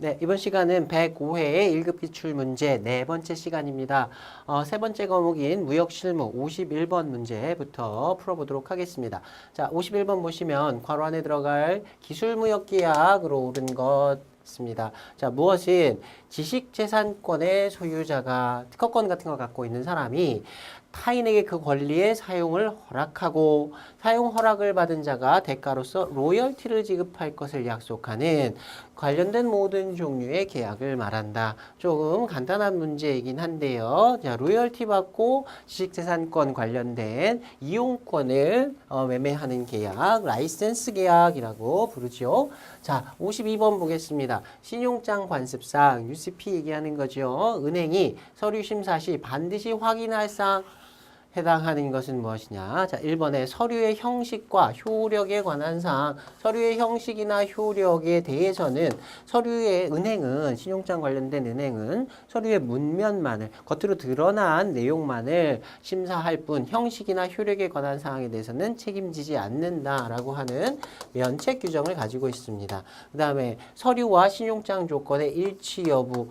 네, 이번 시간은 105회의 1급 기출문제 네 번째 시간입니다. 세 번째 과목인 무역실무 51번 문제부터 풀어보도록 하겠습니다. 자, 51번 보시면 괄호 안에 들어갈 기술무역계약으로 옳은 것 있습니다. 자, 무엇인 지식재산권의 소유자가 특허권 같은 거 갖고 있는 사람이 타인에게 그 권리의 사용을 허락하고 사용 허락을 받은 자가 대가로서 로열티를 지급할 것을 약속하는 관련된 모든 종류의 계약을 말한다. 조금 간단한 문제이긴 한데요. 자, 로열티 받고 지식재산권 관련된 이용권을 매매하는 계약, 라이센스 계약이라고 부르죠. 자, 52번 보겠습니다. 신용장 관습상 UCP 얘기하는 거죠. 은행이 서류 심사 시 반드시 확인할 사항 해당하는 것은 무엇이냐? 자, 1번에 서류의 형식과 효력에 관한 사항. 서류의 형식이나 효력에 대해서는 은행은 신용장 관련된 은행은 서류의 문면만을 겉으로 드러난 내용만을 심사할 뿐 형식이나 효력에 관한 사항에 대해서는 책임지지 않는다라고 하는 면책 규정을 가지고 있습니다. 그다음에 서류와 신용장 조건의 일치 여부.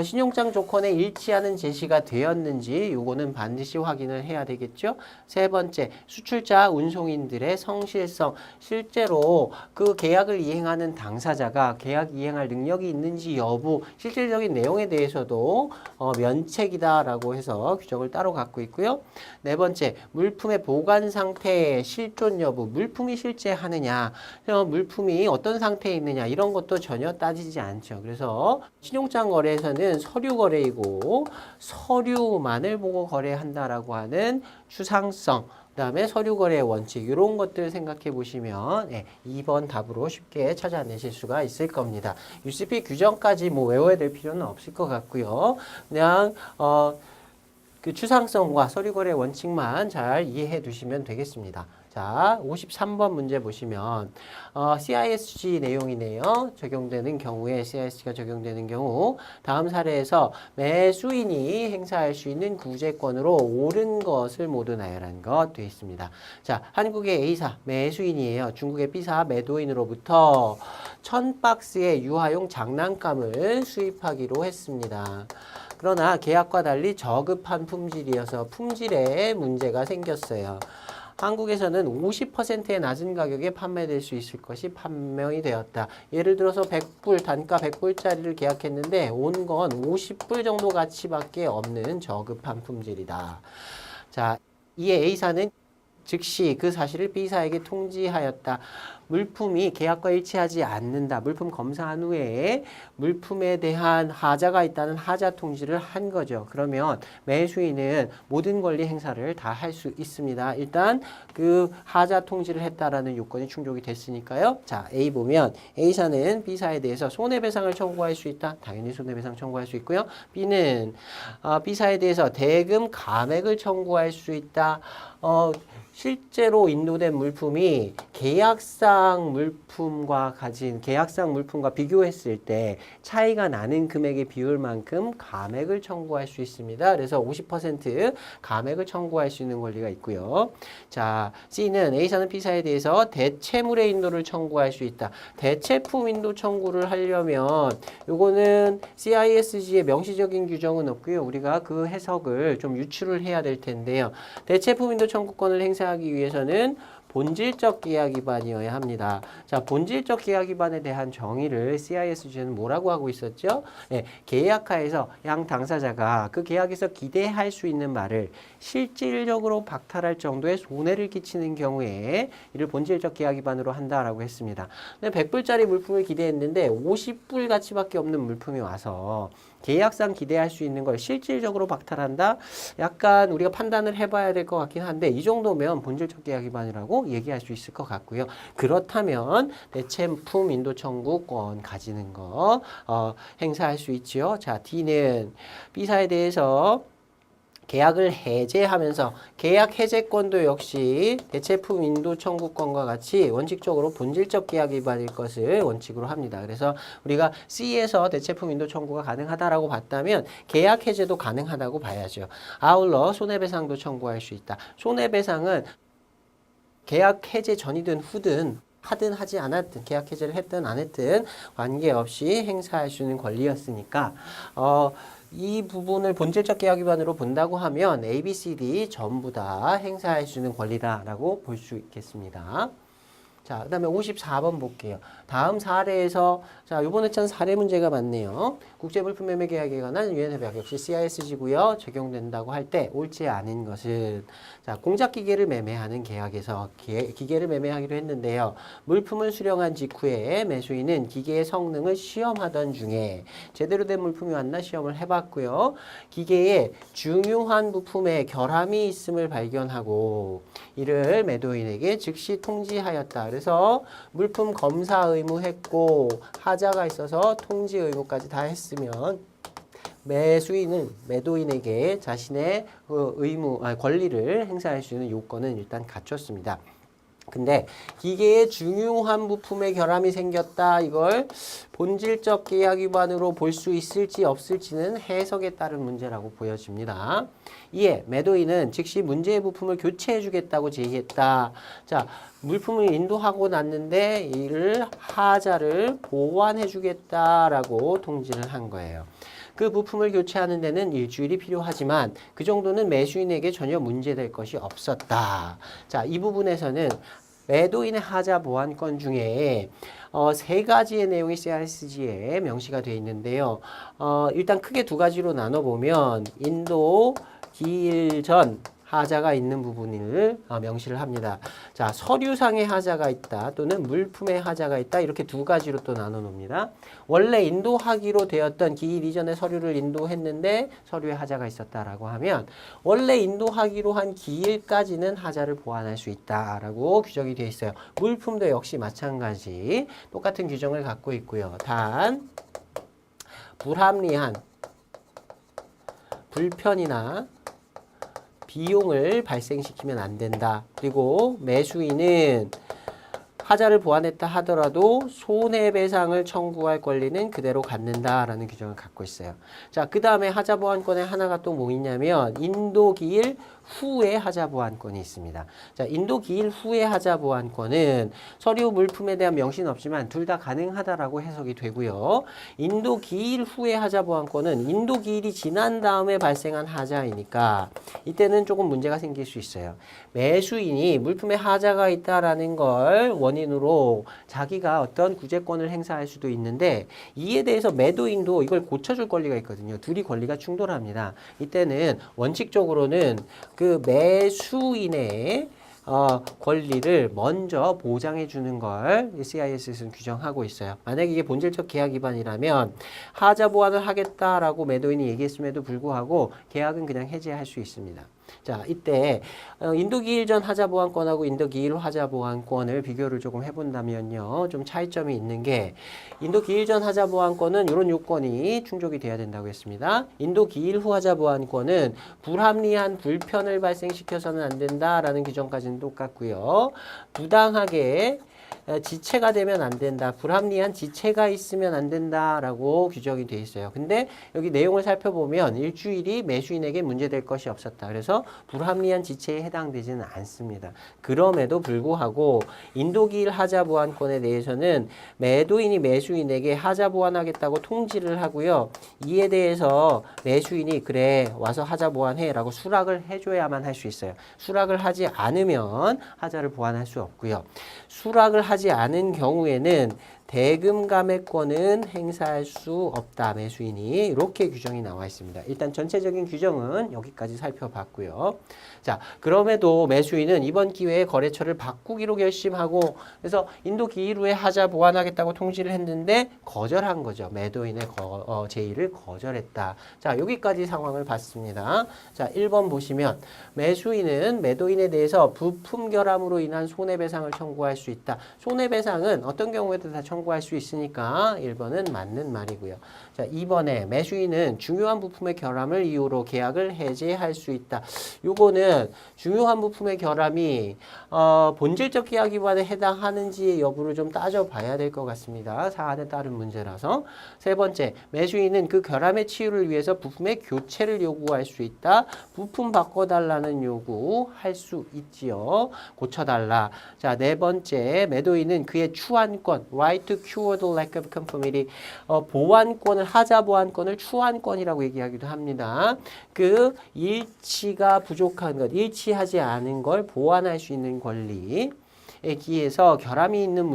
신용장 조건에 일치하는 제시가 되었는지 요거는 반드시 확인을 해야 되겠죠. 세 번째, 수출자 운송인들의 성실성. 실제로 그 계약을 이행하는 당사자가 계약 이행할 능력이 있는지 여부, 실질적인 내용에 대해서도 면책이다라고 해서 규정을 따로 갖고 있고요. 네 번째, 물품의 보관 상태, 실존 여부. 물품이 실제 하느냐, 물품이 어떤 상태에 있느냐 이런 것도 전혀 따지지 않죠. 그래서 신용장 거래에서는 서류 거래이고 서류만을 보고 거래한다라고 하는 추상성, 그 다음에 서류 거래의 원칙 이런 것들 생각해 보시면 2번 답으로 쉽게 찾아내실 수가 있을 겁니다. UCP 규정까지 뭐 외워야 될 필요는 없을 것 같고요. 그냥 그 추상성과 서류 거래 원칙만 잘 이해해 두시면 되겠습니다. 자, 53번 문제 보시면 CISG 내용이네요. 적용되는 경우에 CISG가 적용되는 경우 다음 사례에서 매수인이 행사할 수 있는 구제권으로 옳은 것을 모두 나열한 것 되어 있습니다. 자, 한국의 A사 매수인이에요. 중국의 B사 매도인으로부터 1000박스의 유아용 장난감을 수입하기로 했습니다. 그러나 계약과 달리 저급한 품질이어서 품질에 문제가 생겼어요. 한국에서는 50%의 낮은 가격에 판매될 수 있을 것이 판명이 되었다. 예를 들어서 100불, 단가 100불짜리를 계약했는데 온 건 50불 정도 가치밖에 없는 저급한 품질이다. 자, 이에 A사는 즉시 그 사실을 B사에게 통지하였다. 물품이 계약과 일치하지 않는다. 물품 검사한 후에 물품에 대한 하자가 있다는 하자 통지를 한 거죠. 그러면 매수인은 모든 권리 행사를 다 할 수 있습니다. 일단 그 하자 통지를 했다라는 요건이 충족이 됐으니까요. 자, A 보면 A사는 B사에 대해서 손해배상을 청구할 수 있다. 당연히 손해배상 청구할 수 있고요. B는 B사에 대해서 대금 감액을 청구할 수 있다. 실제로 인도된 물품이 계약상 물품과 비교했을 때 차이가 나는 금액의 비율만큼 감액을 청구할 수 있습니다. 그래서 50% 감액을 청구할 수 있는 권리가 있고요. 자, C는 A사는 B사에 대해서 대체물의 인도를 청구할 수 있다. 대체품 인도 청구를 하려면 요거는 CISG의 명시적인 규정은 없고요. 우리가 그 해석을 좀 유추를 해야 될 텐데요. 대체품 인도 청구권을 행사하기 위해서는 본질적 계약 위반이어야 합니다. 자, 본질적 계약 위반에 대한 정의를 CISG는 뭐라고 하고 있었죠? 계약하에서 양 당사자가 그 계약에서 기대할 수 있는 말을 실질적으로 박탈할 정도의 손해를 끼치는 경우에 이를 본질적 계약 위반으로 한다라고 했습니다. 근데 100불짜리 물품을 기대했는데 50불 가치밖에 없는 물품이 와서 계약상 기대할 수 있는 걸 실질적으로 박탈한다? 약간 우리가 판단을 해봐야 될 것 같긴 한데 이 정도면 본질적 계약 위반이라고 얘기할 수 있을 것 같고요. 그렇다면 대체품 인도 청구권 가지는 거 행사할 수 있죠. 자, D는 B사에 대해서 계약을 해제하면서 계약 해제권도 역시 대체품 인도 청구권과 같이 원칙적으로 본질적 계약 위반일 것을 원칙으로 합니다. 그래서 우리가 C에서 대체품 인도 청구가 가능하다라고 봤다면 계약 해제도 가능하다고 봐야죠. 아울러 손해배상도 청구할 수 있다. 손해배상은 계약 해제 전이든 후든 하든 하지 않았든 계약 해지를 했든 안 했든 관계없이 행사할 수 있는 권리였으니까 이 부분을 본질적 계약 위반으로 본다고 하면 A, B, C, D 전부 다 행사할 수 있는 권리다라고 볼 수 있겠습니다. 자, 그 다음에 54번 볼게요. 다음 사례에서, 자, 요번에 참 사례 문제가 많네요. 국제물품매매계약에 관한 유엔 협약 역시 CISG고요. 적용된다고 할 때 옳지 않은 것은, 자, 공작기계를 매매하는 계약에서 기계를 매매하기로 했는데요. 물품을 수령한 직후에 매수인은 기계의 성능을 시험하던 중에 제대로 된 물품이 왔나 시험을 해봤고요. 기계에 중요한 부품에 결함이 있음을 발견하고 이를 매도인에게 즉시 통지하였다. 그래서 물품 검사 의무했고 하자가 있어서 통지 의무까지 다 했으면 매수인은 매도인에게 자신의 권리를 행사할 수 있는 요건은 일단 갖췄습니다. 근데 기계에 중요한 부품에 결함이 생겼다. 이걸 본질적 계약 위반으로 볼 수 있을지 없을지는 해석에 따른 문제라고 보여집니다. 이에 매도인은 즉시 문제의 부품을 교체해 주겠다고 제의했다. 자, 물품을 인도하고 났는데 이를 하자를 보완해 주겠다라고 통지를 한 거예요. 그 부품을 교체하는 데는 일주일이 필요하지만 그 정도는 매수인에게 전혀 문제될 것이 없었다. 자, 이 부분에서는 매도인의 하자 보완권 중에 세 가지의 내용이 CISG에 명시가 되어 있는데요. 일단 크게 두 가지로 나눠보면 인도 기일 전 하자가 있는 부분을 명시를 합니다. 자, 서류상의 하자가 있다 또는 물품의 하자가 있다 이렇게 두 가지로 또 나눠 놓습니다. 원래 인도하기로 되었던 기일 이전의 서류를 인도했는데 서류에 하자가 있었다라고 하면 원래 인도하기로 한 기일까지는 하자를 보완할 수 있다라고 규정이 되어 있어요. 물품도 역시 마찬가지 똑같은 규정을 갖고 있고요. 단 불합리한 불편이나 비용을 발생시키면 안 된다. 그리고 매수인은 하자를 보완했다 하더라도 손해배상을 청구할 권리는 그대로 갖는다라는 규정을 갖고 있어요. 자, 그 다음에 하자 보완권에 하나가 또 뭐 있냐면 인도기일 후에 하자 보완권이 있습니다. 자, 인도기일 후에 하자 보완권은 서류 물품에 대한 명시는 없지만 둘 다 가능하다라고 해석이 되고요. 인도기일 후에 하자 보완권은 인도기일이 지난 다음에 발생한 하자이니까 이때는 조금 문제가 생길 수 있어요. 매수인이 물품에 하자가 있다라는 걸 원인으로 자기가 어떤 구제권을 행사할 수도 있는데 이에 대해서 매도인도 이걸 고쳐줄 권리가 있거든요. 둘이 권리가 충돌합니다. 이때는 원칙적으로는 그 매수인의 권리를 먼저 보장해 주는 걸 CIS는 규정하고 있어요. 만약에 이게 본질적 계약 위반이라면 하자 보완을 하겠다라고 매도인이 얘기했음에도 불구하고 계약은 그냥 해지할 수 있습니다. 자, 이때 인도기일 전 하자 보완권하고 인도기일 후 하자 보완권을 비교를 조금 해본다면요. 좀 차이점이 있는 게 인도기일 전 하자 보완권은 이런 요건이 충족이 돼야 된다고 했습니다. 인도기일 후 하자 보완권은 불합리한 불편을 발생시켜서는 안 된다라는 규정까지는 똑같고요. 부당하게 지체가 되면 안 된다. 불합리한 지체가 있으면 안 된다라고 규정이 되어 있어요. 근데 여기 내용을 살펴보면 일주일이 매수인에게 문제될 것이 없었다. 그래서 불합리한 지체에 해당되지는 않습니다. 그럼에도 불구하고 인도기일 하자 보완권에 대해서는 매도인이 매수인에게 하자 보완하겠다고 통지를 하고요. 이에 대해서 매수인이 그래 와서 하자 보완해라고 수락을 해줘야만 할 수 있어요. 수락을 하지 않으면 하자를 보완할 수 없고요. 수락을 하지 않은 경우에는 대금 감액권은 행사할 수 없다. 매수인이 이렇게 규정이 나와 있습니다. 일단 전체적인 규정은 여기까지 살펴봤고요. 자, 그럼에도 매수인은 이번 기회에 거래처를 바꾸기로 결심하고 그래서 인도기일 후에 하자 보완하겠다고 통지를 했는데 거절한 거죠. 매도인의 제의를 거절했다. 자, 여기까지 상황을 봤습니다. 자, 1번 보시면 매수인은 매도인에 대해서 부품 결함으로 인한 손해배상을 청구할 수 있다. 손해배상은 어떤 경우에도 다 청구할 참고할 수 있으니까 1번은 맞는 말이고요. 자, 2번에 매수인은 중요한 부품의 결함을 이유로 계약을 해지할 수 있다. 요거는 중요한 부품의 결함이 본질적 계약 위반에 해당하는지 여부를 좀 따져봐야 될 것 같습니다. 사안에 따른 문제라서. 세 번째, 매수인은 그 결함의 치유를 위해서 부품의 교체를 요구할 수 있다. 부품 바꿔달라는 요구할 수 있지요. 고쳐달라. 자, 네 번째, 매도인은 그의 추안권, right to cure the lack of conformity, 보완권을, 하자 보완권을 추안권이라고 얘기하기도 합니다. 그 일치가 부족한 것, 일치하지 않은 걸 보완할 수 있는 권리. 에 기해서 결함이 있는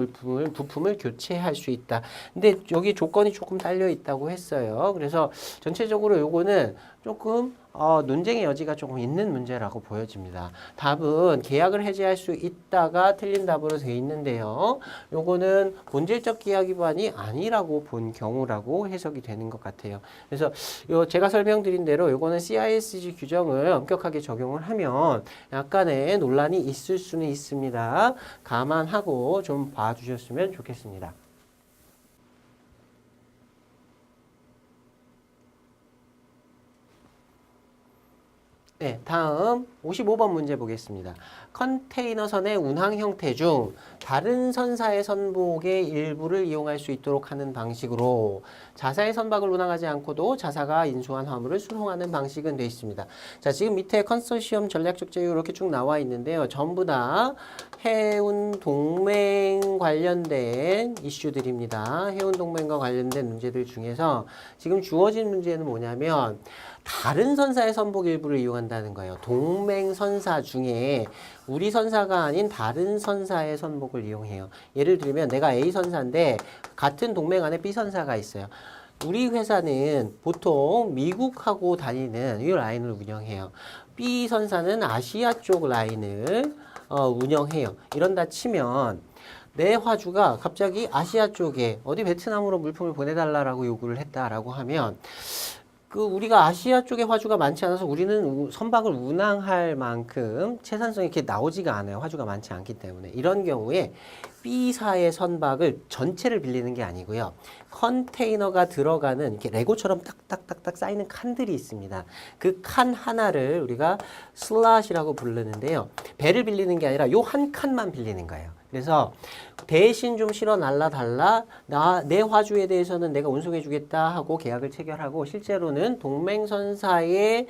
부품을 교체할 수 있다. 근데 여기 조건이 조금 딸려 있다고 했어요. 그래서 전체적으로 요거는 조금 논쟁의 여지가 조금 있는 문제라고 보여집니다. 답은 계약을 해지할 수 있다가 틀린 답으로 되어 있는데요. 요거는 본질적 계약 위반이 아니라고 본 경우라고 해석이 되는 것 같아요. 그래서 제가 설명드린 대로 요거는 CISG 규정을 엄격하게 적용을 하면 약간의 논란이 있을 수는 있습니다. 감안하고 좀 봐주셨으면 좋겠습니다. 네, 다음 55번 문제 보겠습니다. 컨테이너선의 운항 형태 중 다른 선사의 선복의 일부를 이용할 수 있도록 하는 방식으로 자사의 선박을 운항하지 않고도 자사가 인수한 화물을 수송하는 방식은 되어 있습니다. 자, 지금 밑에 컨소시엄 전략적 제휴 이렇게 쭉 나와 있는데요. 전부 다 해운 동맹 관련된 이슈들입니다. 해운 동맹과 관련된 문제들 중에서 지금 주어진 문제는 뭐냐면 다른 선사의 선복 일부를 이용한다는 거예요. 동맹 선사 중에 우리 선사가 아닌 다른 선사의 선복을 이용해요. 예를 들면 내가 A 선사인데 같은 동맹 안에 B 선사가 있어요. 우리 회사는 보통 미국하고 다니는 이 라인을 운영해요. B 선사는 아시아 쪽 라인을 운영해요. 이런다 치면 내 화주가 갑자기 아시아 쪽에 어디 베트남으로 물품을 보내달라고 요구를 했다라고 하면 우리가 아시아 쪽에 화주가 많지 않아서 우리는 선박을 운항할 만큼 채산성이 이렇게 나오지가 않아요. 화주가 많지 않기 때문에. 이런 경우에 B사의 선박을 전체를 빌리는 게 아니고요. 컨테이너가 들어가는 이렇게 레고처럼 딱딱딱딱 쌓이는 칸들이 있습니다. 그 칸 하나를 우리가 슬롯이라고 부르는데요. 배를 빌리는 게 아니라 요 한 칸만 빌리는 거예요. 그래서 대신 좀 실어 날라달라. 내 화주에 대해서는 내가 운송해 주겠다 하고 계약을 체결하고 실제로는 동맹선사의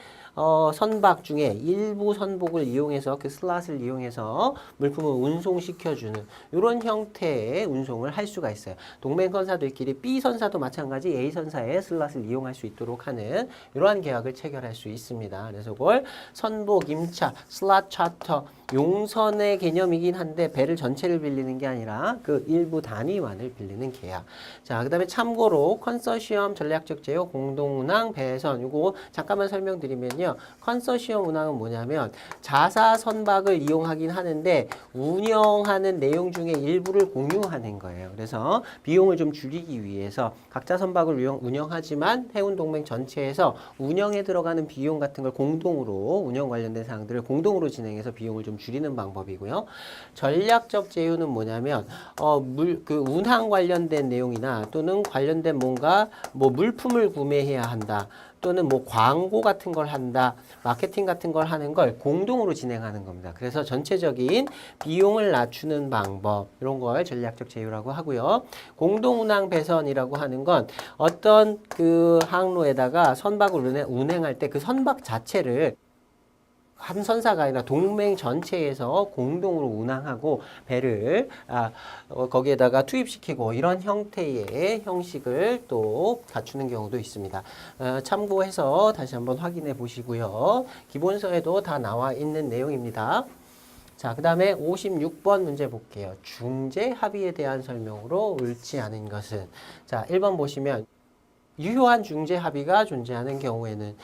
선박 중에 일부 선복을 이용해서 그 슬롯을 이용해서 물품을 운송시켜주는 이런 형태의 운송을 할 수가 있어요. 동맹선사들끼리 B 선사도 마찬가지 A 선사의 슬롯을 이용할 수 있도록 하는 이러한 계약을 체결할 수 있습니다. 그래서 그걸 선복, 임차, 슬롯 차터, 용선의 개념이긴 한데 배를 전체를 빌리는 게 아니라 그 일부 단위만을 빌리는 계약. 자, 그 다음에 참고로 컨소시엄 전략적 제휴 공동운항 배선 요거 잠깐만 설명드리면요. 컨소시엄 운항은 뭐냐면 자사 선박을 이용하긴 하는데 운영하는 내용 중에 일부를 공유하는 거예요. 그래서 비용을 좀 줄이기 위해서 각자 선박을 운영하지만 해운동맹 전체에서 운영에 들어가는 비용 같은 걸 공동으로 운영 관련된 사항들을 공동으로 진행해서 비용을 좀 줄이는 방법이고요. 전략적 제휴는 뭐냐면 운항 관련된 내용이나 또는 관련된 뭔가 물품을 구매해야 한다. 또는 광고 같은 걸 한다, 마케팅 같은 걸 하는 걸 공동으로 진행하는 겁니다. 그래서 전체적인 비용을 낮추는 방법, 이런 걸 전략적 제휴라고 하고요. 공동운항 배선이라고 하는 건 어떤 그 항로에다가 선박을 운행할 때 그 선박 자체를 한 선사가 아니라 동맹 전체에서 공동으로 운항하고 배를 거기에다가 투입시키고 이런 형태의 형식을 또 갖추는 경우도 있습니다. 참고해서 다시 한번 확인해 보시고요. 기본서에도 다 나와 있는 내용입니다. 자, 그 다음에 56번 문제 볼게요. 중재 합의에 대한 설명으로 옳지 않은 것은. 자, 1번 보시면 유효한 중재 합의가 존재하는 경우에는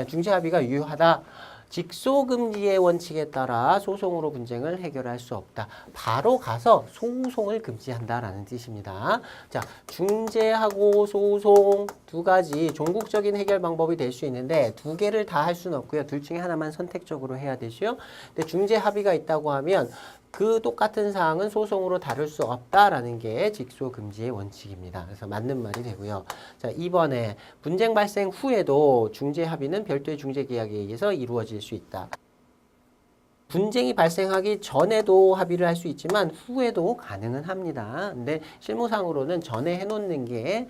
중재 합의가 유효하다. 직소금지의 원칙에 따라 소송으로 분쟁을 해결할 수 없다. 바로 가서 소송을 금지한다라는 뜻입니다. 자, 중재하고 소송 두 가지 종국적인 해결 방법이 될 수 있는데 두 개를 다 할 수는 없고요. 둘 중에 하나만 선택적으로 해야 되죠. 근데 중재 합의가 있다고 하면 그 똑같은 사항은 소송으로 다룰 수 없다라는 게 직소금지의 원칙입니다. 그래서 맞는 말이 되고요. 자, 2번에 분쟁 발생 후에도 중재 합의는 별도의 중재 계약에 의해서 이루어질 수 있다. 분쟁이 발생하기 전에도 합의를 할 수 있지만 후에도 가능은 합니다. 근데 실무상으로는 전에 해놓는 게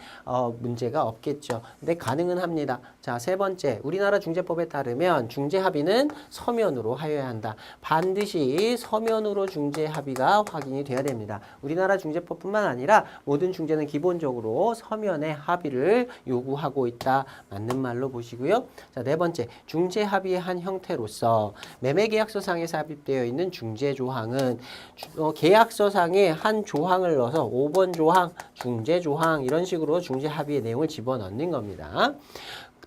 문제가 없겠죠. 근데 가능은 합니다. 자, 세 번째, 우리나라 중재법에 따르면 중재 합의는 서면으로 하여야 한다. 반드시 서면으로 중재 합의가 확인이 돼야 됩니다. 우리나라 중재법뿐만 아니라 모든 중재는 기본적으로 서면의 합의를 요구하고 있다. 맞는 말로 보시고요. 자, 네 번째, 중재 합의의 한 형태로서 매매계약서상에 삽입되어 있는 중재 조항은 계약서상에 한 조항을 넣어서 5번 조항, 중재 조항 이런 식으로 중재 합의의 내용을 집어넣는 겁니다.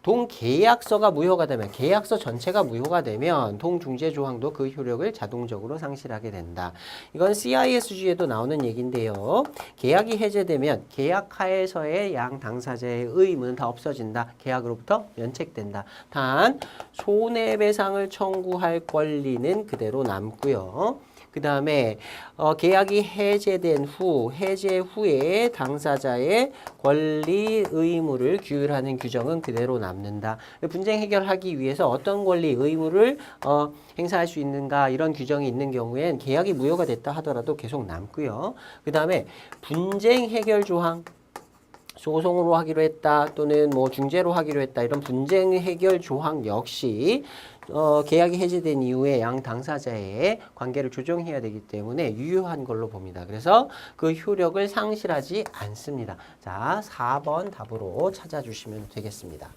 동계약서가 무효가 되면 계약서 전체가 무효가 되면 동중재 조항도 그 효력을 자동적으로 상실하게 된다. 이건 CISG에도 나오는 얘기인데요. 계약이 해제되면 계약하에서의 양 당사자의 의무는 다 없어진다. 계약으로부터 면책된다. 단 손해배상을 청구할 권리는 그대로 남고요. 그 다음에 계약이 해제된 후, 해제 후에 당사자의 권리 의무를 규율하는 규정은 그대로 남는다. 분쟁 해결하기 위해서 어떤 권리 의무를 행사할 수 있는가 이런 규정이 있는 경우엔 계약이 무효가 됐다 하더라도 계속 남고요. 그 다음에 분쟁 해결 조항. 소송으로 하기로 했다 또는 뭐 중재로 하기로 했다 이런 분쟁 해결 조항 역시 계약이 해제된 이후에 양 당사자의 관계를 조정해야 되기 때문에 유효한 걸로 봅니다. 그래서 그 효력을 상실하지 않습니다. 자, 4번 답으로 찾아주시면 되겠습니다.